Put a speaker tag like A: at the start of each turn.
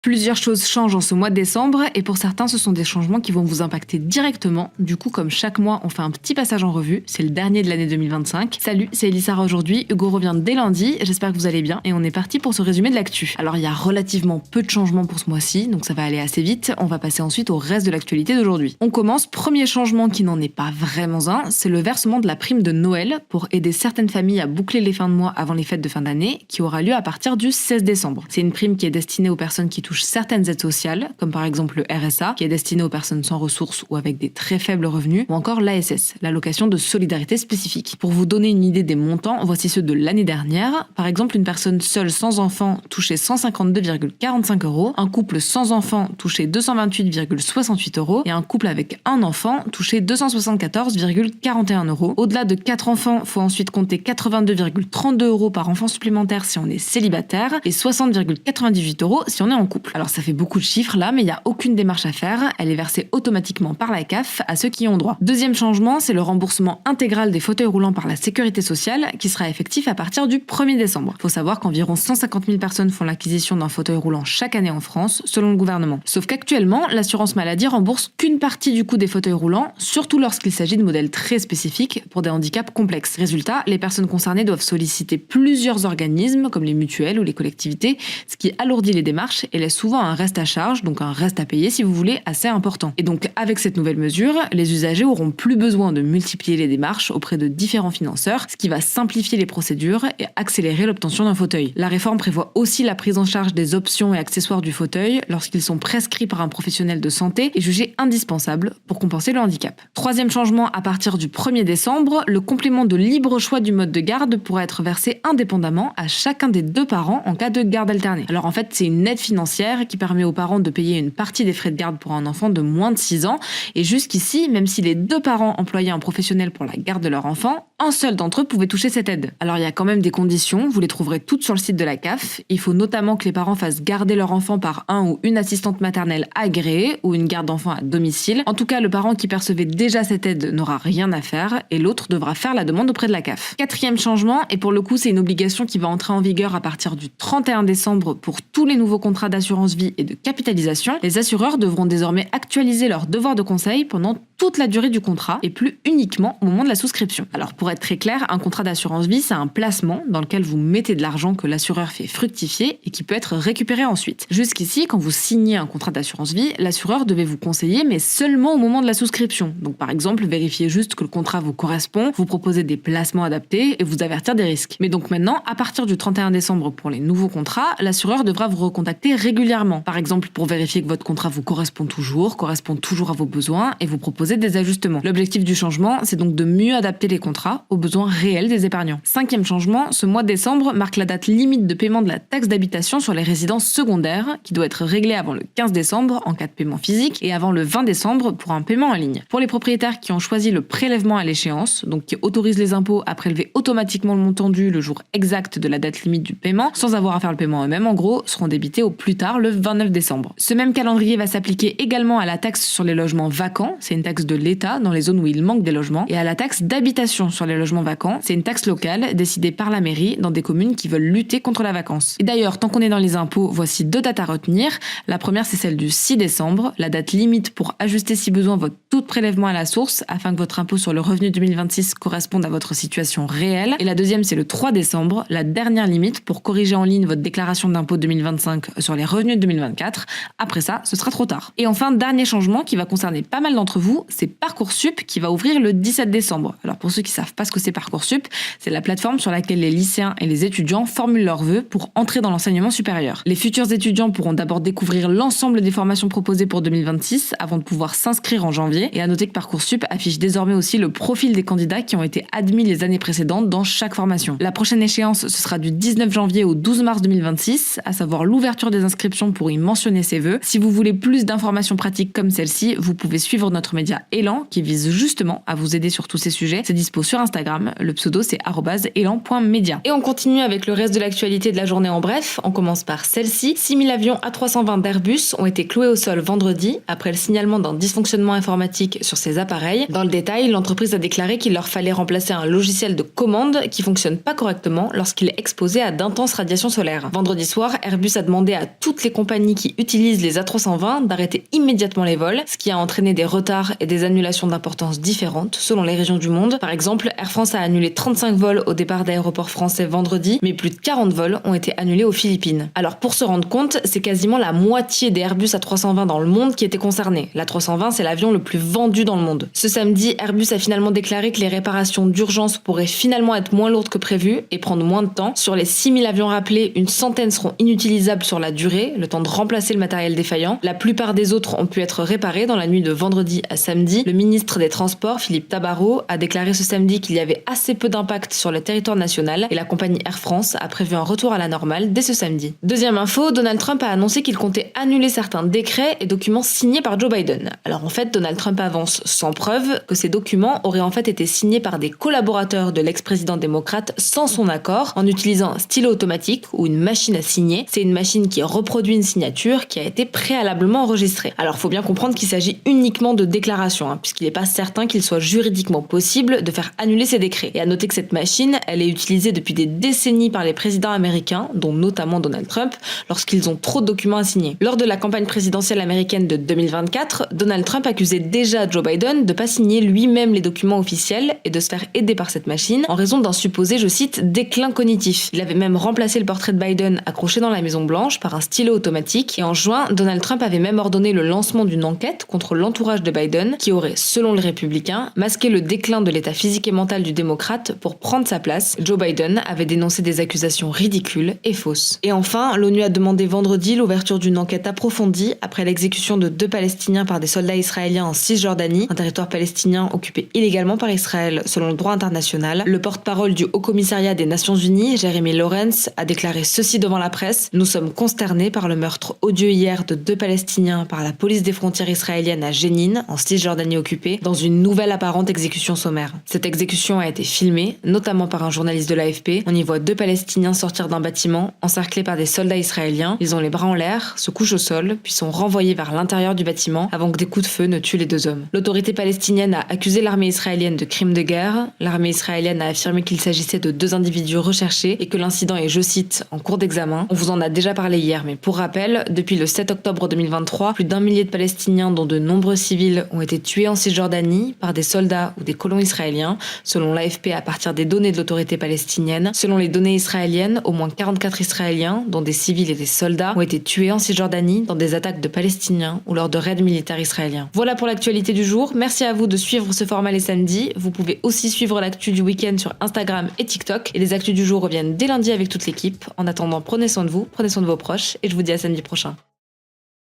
A: Plusieurs choses changent en ce mois de décembre et pour certains ce sont des changements qui vont vous impacter directement. Du coup comme chaque mois on fait un petit passage en revue, c'est le dernier de l'année 2025. Salut, c'est Elissara aujourd'hui, Hugo revient dès lundi, j'espère que vous allez bien et on est parti pour ce résumé de l'actu. Alors il y a relativement peu de changements pour ce mois-ci, donc ça va aller assez vite, on va passer ensuite au reste de l'actualité d'aujourd'hui. On commence, premier changement qui n'en est pas vraiment un, c'est le versement de la prime de Noël pour aider certaines familles à boucler les fins de mois avant les fêtes de fin d'année, qui aura lieu à partir du 16 décembre. C'est une prime qui est destinée aux personnes qui touchent certaines aides sociales, comme par exemple le RSA, qui est destiné aux personnes sans ressources ou avec des très faibles revenus, ou encore l'ASS, l'allocation de solidarité spécifique. Pour vous donner une idée des montants, voici ceux de l'année dernière. Par exemple, une personne seule sans enfant touchait 152,45 €, un couple sans enfant touchait 228,68 € et un couple avec un enfant touchait 274,41 €. Au-delà de 4 enfants, faut ensuite compter 82,32 € par enfant supplémentaire si on est célibataire et 60,98 € si on est en couple. Alors ça fait beaucoup de chiffres là, mais il n'y a aucune démarche à faire, elle est versée automatiquement par la CAF à ceux qui y ont droit. Deuxième changement, c'est le remboursement intégral des fauteuils roulants par la sécurité sociale qui sera effectif à partir du 1er décembre. Faut savoir qu'environ 150 000 personnes font l'acquisition d'un fauteuil roulant chaque année en France, selon le gouvernement. Sauf qu'actuellement, l'assurance maladie rembourse qu'une partie du coût des fauteuils roulants, surtout lorsqu'il s'agit de modèles très spécifiques pour des handicaps complexes. Résultat, les personnes concernées doivent solliciter plusieurs organismes, comme les mutuelles ou les collectivités, ce qui alourdit les démarches et laisse souvent un reste à charge, donc un reste à payer si vous voulez, assez important. Et donc avec cette nouvelle mesure, les usagers auront plus besoin de multiplier les démarches auprès de différents financeurs, ce qui va simplifier les procédures et accélérer l'obtention d'un fauteuil. La réforme prévoit aussi la prise en charge des options et accessoires du fauteuil lorsqu'ils sont prescrits par un professionnel de santé et jugés indispensables pour compenser le handicap. Troisième changement, à partir du 1er décembre, le complément de libre choix du mode de garde pourra être versé indépendamment à chacun des deux parents en cas de garde alternée. Alors en fait, c'est une aide financière qui permet aux parents de payer une partie des frais de garde pour un enfant de moins de 6 ans. Et jusqu'ici, même si les deux parents employaient un professionnel pour la garde de leur enfant, un seul d'entre eux pouvait toucher cette aide. Alors il y a quand même des conditions, vous les trouverez toutes sur le site de la CAF. Il faut notamment que les parents fassent garder leur enfant par un ou une assistante maternelle agréée ou une garde d'enfant à domicile. En tout cas, le parent qui percevait déjà cette aide n'aura rien à faire et l'autre devra faire la demande auprès de la CAF. Quatrième changement, et pour le coup c'est une obligation qui va entrer en vigueur à partir du 31 décembre pour tous les nouveaux contrats d'assurance vie et de capitalisation, les assureurs devront désormais actualiser leur devoir de conseil pendant toute la durée du contrat et plus uniquement au moment de la souscription. Alors pour être très clair, un contrat d'assurance vie, c'est un placement dans lequel vous mettez de l'argent que l'assureur fait fructifier et qui peut être récupéré ensuite. Jusqu'ici, quand vous signez un contrat d'assurance vie, l'assureur devait vous conseiller mais seulement au moment de la souscription. Donc par exemple, vérifiez juste que le contrat vous correspond, vous proposer des placements adaptés et vous avertir des risques. Mais donc maintenant, à partir du 31 décembre pour les nouveaux contrats, l'assureur devra vous recontacter régulièrement. Par exemple, pour vérifier que votre contrat vous correspond toujours à vos besoins et vous proposer des ajustements. L'objectif du changement, c'est donc de mieux adapter les contrats aux besoins réels des épargnants. Cinquième changement, ce mois de décembre marque la date limite de paiement de la taxe d'habitation sur les résidences secondaires qui doit être réglée avant le 15 décembre en cas de paiement physique et avant le 20 décembre pour un paiement en ligne. Pour les propriétaires qui ont choisi le prélèvement à l'échéance, donc qui autorisent les impôts à prélever automatiquement le montant dû le jour exact de la date limite du paiement, sans avoir à faire le paiement eux-mêmes, en gros, seront débités au plus tard le 29 décembre. Ce même calendrier va s'appliquer également à la taxe sur les logements vacants, c'est une taxe de l'État dans les zones où il manque des logements, et à la taxe d'habitation sur les logements vacants, c'est une taxe locale décidée par la mairie dans des communes qui veulent lutter contre la vacance. Et d'ailleurs, tant qu'on est dans les impôts, voici deux dates à retenir. La première, c'est celle du 6 décembre, la date limite pour ajuster si besoin votre taux de prélèvement à la source afin que votre impôt sur le revenu 2026 corresponde à votre situation réelle. Et la deuxième, c'est le 3 décembre, la dernière limite pour corriger en ligne votre déclaration d'impôt 2025 sur les revenus de 2024. Après ça, ce sera trop tard. Et enfin, dernier changement qui va concerner pas mal d'entre vous, c'est Parcoursup qui va ouvrir le 17 décembre. Alors pour ceux qui savent pas ce que c'est Parcoursup, c'est la plateforme sur laquelle les lycéens et les étudiants formulent leurs vœux pour entrer dans l'enseignement supérieur. Les futurs étudiants pourront d'abord découvrir l'ensemble des formations proposées pour 2026 avant de pouvoir s'inscrire en janvier. Et à noter que Parcoursup affiche désormais aussi le profil des candidats qui ont été admis les années précédentes dans chaque formation. La prochaine échéance, ce sera du 19 janvier au 12 mars 2026, à savoir l'ouverture des inscriptions pour y mentionner ses vœux. Si vous voulez plus d'informations pratiques comme celle-ci, vous pouvez suivre notre média média Elan qui vise justement à vous aider sur tous ces sujets. C'est dispo sur Instagram, le pseudo c'est @elan.media. Et on continue avec le reste de l'actualité de la journée en bref. On commence par celle-ci. 6000 avions A320 d'Airbus ont été cloués au sol vendredi après le signalement d'un dysfonctionnement informatique sur ces appareils. Dans le détail, l'entreprise a déclaré qu'il leur fallait remplacer un logiciel de commande qui fonctionne pas correctement lorsqu'il est exposé à d'intenses radiations solaires. Vendredi soir, Airbus a demandé à toutes les compagnies qui utilisent les A320 d'arrêter immédiatement les vols, ce qui a entraîné des retards et des annulations d'importance différentes selon les régions du monde. Par exemple, Air France a annulé 35 vols au départ d'aéroports français vendredi, mais plus de 40 vols ont été annulés aux Philippines. Alors pour se rendre compte, c'est quasiment la moitié des Airbus A320 dans le monde qui étaient concernés. L'A320, c'est l'avion le plus vendu dans le monde. Ce samedi, Airbus a finalement déclaré que les réparations d'urgence pourraient finalement être moins lourdes que prévu et prendre moins de temps. Sur les 6000 avions rappelés, une centaine seront inutilisables sur la durée, le temps de remplacer le matériel défaillant. La plupart des autres ont pu être réparés dans la nuit de vendredi à samedi. Le ministre des Transports, Philippe Tabarot, a déclaré ce samedi qu'il y avait assez peu d'impact sur le territoire national et la compagnie Air France a prévu un retour à la normale dès ce samedi. Deuxième info, Donald Trump a annoncé qu'il comptait annuler certains décrets et documents signés par Joe Biden. Alors en fait, Donald Trump avance sans preuve que ces documents auraient en fait été signés par des collaborateurs de l'ex-président démocrate sans son accord, en utilisant un stylo automatique ou une machine à signer. C'est une machine qui reproduit une signature qui a été préalablement enregistrée. Alors faut bien comprendre qu'il s'agit uniquement de déclarations, puisqu'il n'est pas certain qu'il soit juridiquement possible de faire annuler ces décrets. Et à noter que cette machine, elle est utilisée depuis des décennies par les présidents américains, dont notamment Donald Trump, lorsqu'ils ont trop de documents à signer. Lors de la campagne présidentielle américaine de 2024, Donald Trump accusait déjà Joe Biden de pas signer lui-même les documents officiels et de se faire aider par cette machine en raison d'un supposé, je cite, déclin cognitif. Il avait même remplacé le portrait de Biden accroché dans la Maison Blanche par un stylo automatique et en juin, Donald Trump avait même ordonné le lancement d'une enquête contre l'entourage de Biden qui aurait, selon les républicains, masqué le déclin de l'état physique et mental du démocrate pour prendre sa place. Joe Biden avait dénoncé des accusations ridicules et fausses. Et enfin, l'ONU a demandé vendredi l'ouverture d'une enquête approfondie après l'exécution de 2 Palestiniens par des soldats israéliens en Cisjordanie, un territoire palestinien occupé illégalement par Israël selon le droit international. Le porte-parole du Haut-Commissariat des Nations Unies, Jeremy Lawrence, a déclaré ceci devant la presse: « Nous sommes consternés par le meurtre odieux hier de 2 Palestiniens par la police des frontières israéliennes à Jénine, en Cisjordanie occupée, dans une nouvelle apparente exécution sommaire. Cette exécution a été filmée, notamment par un journaliste de l'AFP. On y voit 2 Palestiniens sortir d'un bâtiment, encerclés par des soldats israéliens. Ils ont les bras en l'air, se couchent au sol, puis sont renvoyés vers l'intérieur du bâtiment avant que des coups de feu ne tuent les 2 hommes. L'autorité palestinienne a accusé l'armée israélienne de crimes de guerre. L'armée israélienne a affirmé qu'il s'agissait de 2 individus recherchés et que l'incident est, je cite, en cours d'examen. On vous en a déjà parlé hier, mais pour rappel, depuis le 7 octobre 2023, plus d'1 millier de Palestiniens, dont de nombreux civils, ont été tués en Cisjordanie par des soldats ou des colons israéliens, selon l'AFP à partir des données de l'autorité palestinienne. Selon les données israéliennes, au moins 44 Israéliens, dont des civils et des soldats, ont été tués en Cisjordanie dans des attaques de Palestiniens ou lors de raids militaires israéliens. Voilà pour l'actualité du jour. Merci à vous de suivre ce format les samedis. Vous pouvez aussi suivre l'actu du week-end sur Instagram et TikTok. Et les actus du jour reviennent dès lundi avec toute l'équipe. En attendant, prenez soin de vous, prenez soin de vos proches et je vous dis à samedi prochain.